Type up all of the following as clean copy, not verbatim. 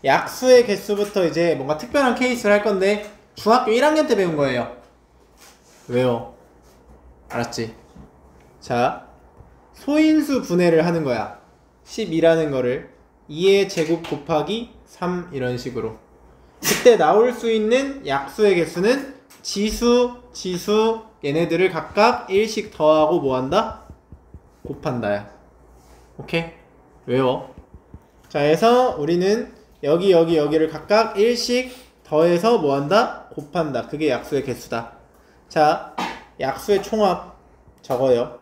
약수의 개수부터 이제 뭔가 특별한 케이스를 할 건데 중학교 1학년 때 배운 거예요. 왜요? 알았지? 자, 소인수 분해를 하는 거야. 12라는 거를 2의 제곱 곱하기 3 이런 식으로. 그때 나올 수 있는 약수의 개수는 지수, 지수 얘네들을 각각 1씩 더하고 뭐한다? 곱한다야. 오케이? 외워. 자, 해서 우리는 여기를 각각 1씩 더해서 뭐한다? 곱한다. 그게 약수의 개수다. 자, 약수의 총합 적어요.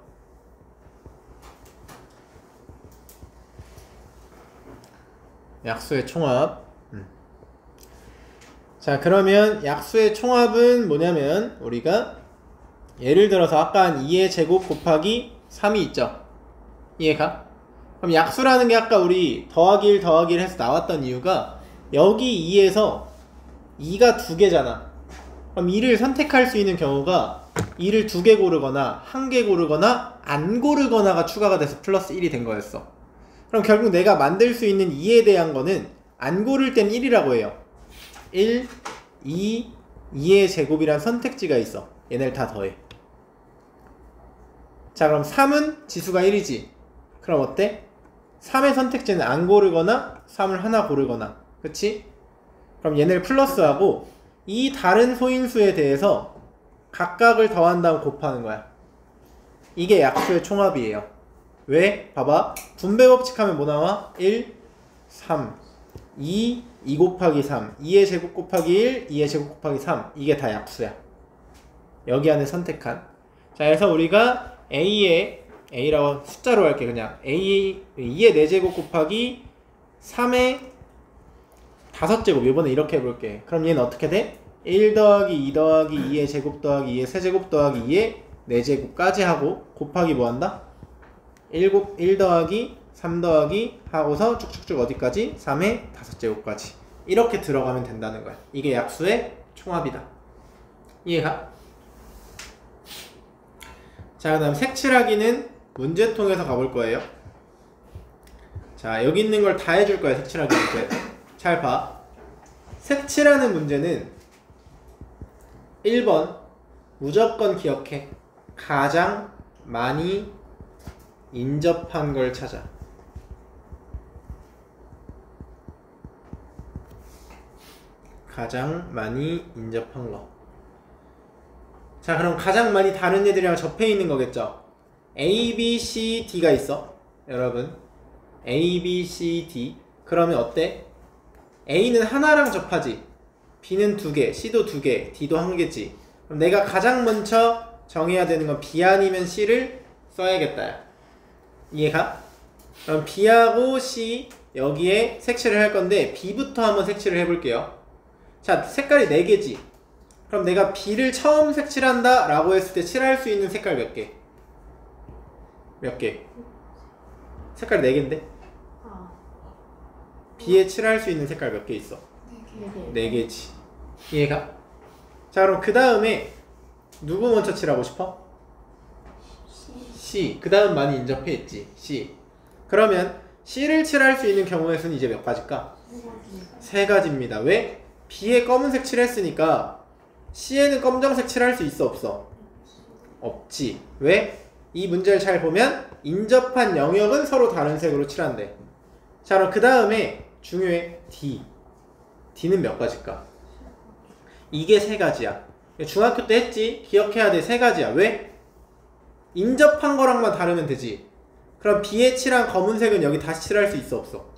약수의 총합. 자, 그러면 약수의 총합은 뭐냐면 우리가 예를 들어서 아까 한 2의 제곱 곱하기 3이 있죠. 이해가? 그럼 약수라는 게 아까 우리 더하기 1 더하기 1 해서 나왔던 이유가 여기 2에서 2가 2개잖아. 그럼 2를 선택할 수 있는 경우가 2를 2개 고르거나 1개 고르거나 안 고르거나가 추가가 돼서 플러스 1이 된 거였어. 그럼 결국 내가 만들 수 있는 2에 대한 거는 안 고를 땐 1이라고 해요. 1, 2, 2의 제곱이란 선택지가 있어. 얘네를 다 더해. 자, 그럼 3은 지수가 1이지. 그럼 어때? 3의 선택지는 안 고르거나 3을 하나 고르거나. 그치? 그럼 얘네를 플러스하고 이 다른 소인수에 대해서 각각을 더한 다음 곱하는 거야. 이게 약수의 총합이에요. 왜? 봐봐. 분배 법칙 하면 뭐 나와? 1, 3, 2 곱하기 3, 2의 제곱 곱하기 1, 2의 제곱 곱하기 3. 이게 다 약수야. 여기 안에 선택한. 자, 그래서 우리가 A라고 숫자로 할게. 그냥 2의 4제곱 곱하기 3의 5제곱. 이번에 이렇게 해볼게. 그럼 얘는 어떻게 돼? 1 더하기 2 더하기 2의 제곱 더하기 2의 세제곱 더하기 2의 4제곱까지 하고 곱하기 뭐 한다? 1 더하기 3 더하기 하고서 쭉쭉쭉 어디까지? 3의 5제곱까지. 이렇게 들어가면 된다는 거야. 이게 약수의 총합이다. 이해가? 자, 그 다음 색칠하기는 문제통에서 가볼 거예요. 자, 여기 있는 걸 다 해줄 거야. 색칠하기 문제. 잘 봐. 색칠하는 문제는 1번 무조건 기억해. 가장 많이 인접한 걸 찾아. 가장 많이 인접한 거. 자, 그럼 가장 많이 다른 애들이랑 접해 있는 거겠죠. A, B, C, D가 있어. 여러분 A, B, C, D. 그러면 어때? A는 하나랑 접하지. B는 2개, C도 2개, D도 1개지. 그럼 내가 가장 먼저 정해야 되는 건 B 아니면 C를 써야겠다. 이해가? 그럼 B하고 C 여기에 색칠을 할 건데 B부터 한번 색칠을 해볼게요. 자, 색깔이 4개지. 그럼 내가 B를 처음 색칠한다 라고 했을 때 칠할 수 있는 색깔 몇 개? 몇 개? 색깔 4개인데? B에 칠할 수 있는 색깔 몇 개 있어? 4개지. 이해가? 자, 그럼 그 다음에 누구 먼저 칠하고 싶어? C. 그 다음 많이 인접해 있지. C. 그러면 C를 칠할 수 있는 경우의 수는 이제 몇 가지일까? 3가지입니다. 왜? B에 검은색 칠했으니까 C에는 검정색 칠할 수 있어 없어? 없지. 왜? 이 문제를 잘 보면 인접한 영역은 서로 다른 색으로 칠한대. 자, 그럼 그 다음에 중요해. D. D는 몇 가지일까? 이게 3가지야. 중학교 때 했지? 기억해야 돼. 3가지야. 왜? 인접한 거랑만 다르면 되지. 그럼 B에 칠한 검은색은 여기 다시 칠할 수 있어 없어?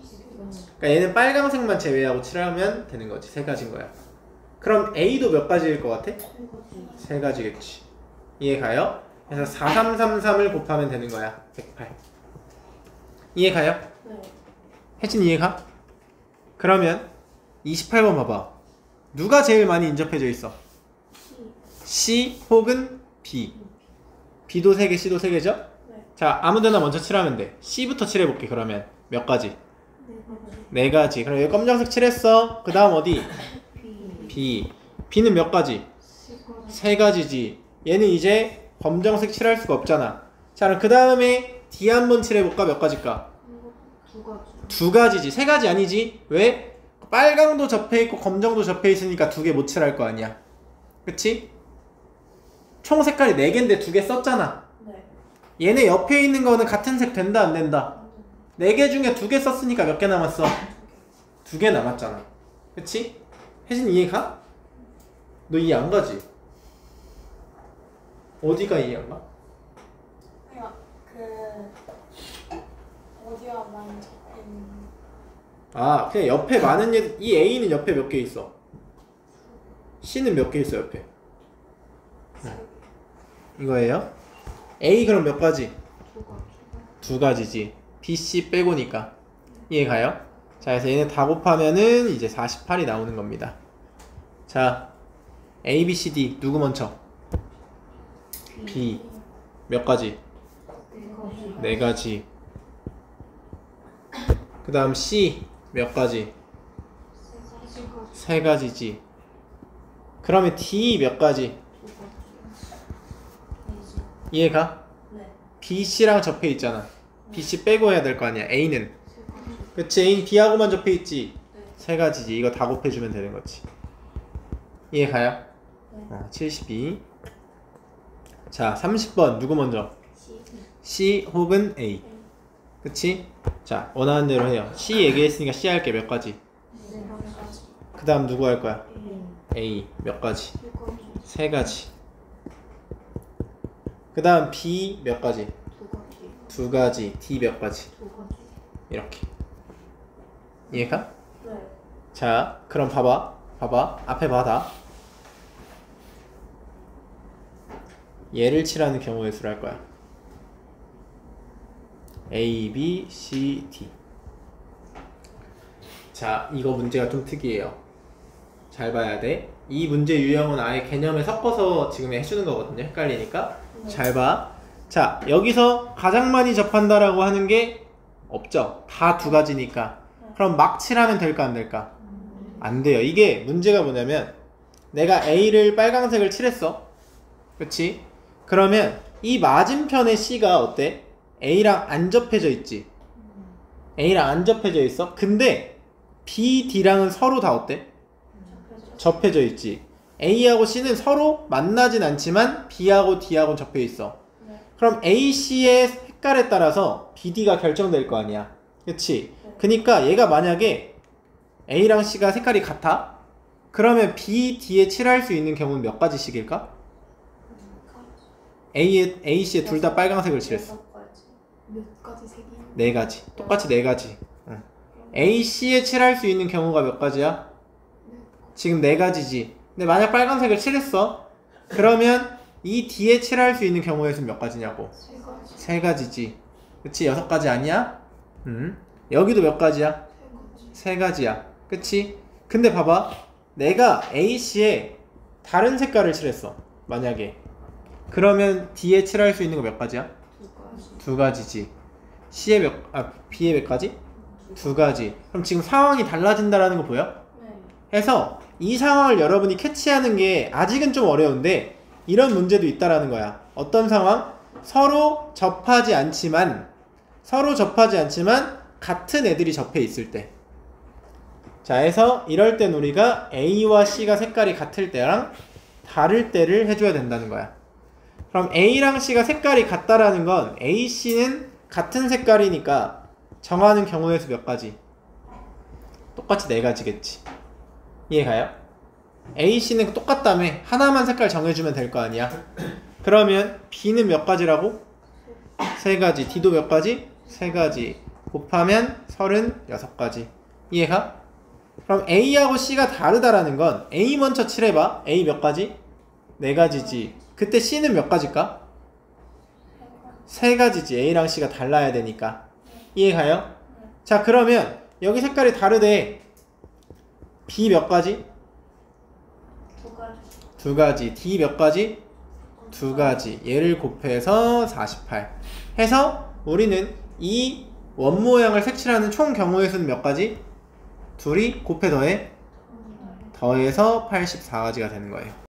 그러니까 얘는 빨강색만 제외하고 칠하면 되는 거지. 3가지인 거야. 그럼 A도 몇 가지일 것 같아? 3가지겠지. 이해가요? 그래서 4333을 곱하면 되는 거야. 108. 이해가요? 네. 혜진 이해가? 그러면 28번 봐봐. 누가 제일 많이 인접해져 있어? C 혹은 B. B도 3개, C도 3개죠? 네. 자, 아무데나 먼저 칠하면 돼. C부터 칠해볼게. 그러면 몇 가지? 4가지. 그럼 여기 검정색 칠했어. 그 다음 어디? B. B는 몇 가지? 3가지지. 얘는 이제 검정색 칠할 수가 없잖아. 자, 그럼 그 다음에 D 한번 칠해볼까? 몇 가지일까? 2가지. 2가지지. 3가지 아니지? 왜? 빨강도 접해있고 검정도 접해있으니까 2개 못 칠할 거 아니야. 그치? 총 색깔이 4개인데 2개 썼잖아. 네. 얘네 옆에 있는 거는 같은 색 된다 안 된다? 4개 중에 2개 썼으니까 몇 개 남았어? 2개 남았잖아. 그치? 혜진 이해 가? 너 이해 안 가지? 어디가 이해 안 가? 그러니까 어디가 많이 적혀있는. 아 그냥 옆에 많은 이 A는 옆에 몇 개 있어? C는 몇 개 있어 옆에? 이거예요? A 그럼 몇 가지? 2가지지. B, C 빼고니까. 이해 가요? 자, 그래서 얘네 다 곱하면은 이제 48이 나오는 겁니다. 자, A, B, C, D 누구 먼저? B 몇 가지? 4가지. 그 다음 C 몇 가지? 3가지지. 그러면 D 몇 가지? 이해가? 네. B, C랑 접해 있잖아. B, C 빼고 해야 될 거 아니야. A는. 그치? A는 B하고만 접해 있지. 네. 3가지지. 이거 다 곱해주면 되는 거지. 이해가요? 네. 72. 자, 30번 누구 먼저? C 혹은 A. 그치? 자, 원하는 대로 해요. C 얘기했으니까 C 할게 몇 가지? 그 다음 누구 할 거야? A 몇 가지? 3가지. 그 다음 B 몇 가지? 2가지. D 몇 가지? 이렇게. 이해가? 네. 자, 그럼 봐봐. 앞에 봐다. 얘를 칠하는 경우의 수를 할 거야. A, B, C, D. 자, 이거 문제가 좀 특이해요. 잘 봐야 돼. 이 문제 유형은 아예 개념에 섞어서 지금 해주는 거거든요. 헷갈리니까. 네. 잘 봐. 자, 여기서 가장 많이 접한다라고 하는 게 없죠. 다 2가지니까. 그럼 막 칠하면 될까 안 될까? 안 돼요. 이게 문제가 뭐냐면 내가 A를 빨강색을 칠했어. 그치? 그러면 이 맞은편의 C가 어때? A랑 안 접해져 있지. A랑 안 접해져 있어. 근데 B, D랑은 서로 다 어때? 접해져 있지. A하고 C는 서로 만나진 않지만 B하고 D하고 접해 있어. 네. 그럼 A, C의 색깔에 따라서 B, D가 결정될 거 아니야. 그치? 그니까 얘가 만약에 A랑 C가 색깔이 같아? 그러면 B, D에 칠할 수 있는 경우는 몇 가지씩일까? A, C에 둘 다 빨강색을 칠했어. 몇 가지 색이? 4가지. 똑같이 4가지. 응. A, C에 칠할 수 있는 경우가 몇 가지야? 지금 4가지지. 근데 만약 빨간색을 칠했어? 그러면 이 D에 칠할 수 있는 경우의 수는 몇 가지냐고? 3가지지. 그치? 6가지 아니야? 여기도 몇 가지야? 3가지야. 그치? 근데 봐봐. 내가 A, C에 다른 색깔을 칠했어. 만약에. 그러면 D에 칠할 수 있는 거 몇 가지야? 2가지지. B에 몇 가지? 2가지. 그럼 지금 상황이 달라진다라는 거 보여? 네. 해서 이 상황을 여러분이 캐치하는 게 아직은 좀 어려운데 이런 문제도 있다라는 거야. 어떤 상황? 서로 접하지 않지만 같은 애들이 접해 있을 때. 자, 해서 이럴 땐 우리가 A와 C가 색깔이 같을 때랑 다를 때를 해줘야 된다는 거야. 그럼 A랑 C가 색깔이 같다라는 건 A, C는 같은 색깔이니까 정하는 경우의 수 몇 가지? 똑같이 4가지겠지. 이해가요? A, C는 똑같다며 하나만 색깔 정해주면 될 거 아니야. 그러면 B는 몇 가지라고? 3가지. D도 몇 가지? 3가지. 곱하면 36가지. 이해가? 그럼 A하고 C가 다르다라는 건 A 먼저 칠해봐. A 몇 가지? 4가지지. 그때 C는 몇 가지일까? 3가지지. A랑 C가 달라야 되니까. 이해가요? 자, 그러면 여기 색깔이 다르대. B 몇 가지? 2가지. D 몇 가지? 2가지. 얘를 곱해서 48 해서 우리는 이 원모양을 색칠하는 총 경우의 수는 몇 가지? 둘이 곱해 더해서 84가지가 되는 거예요.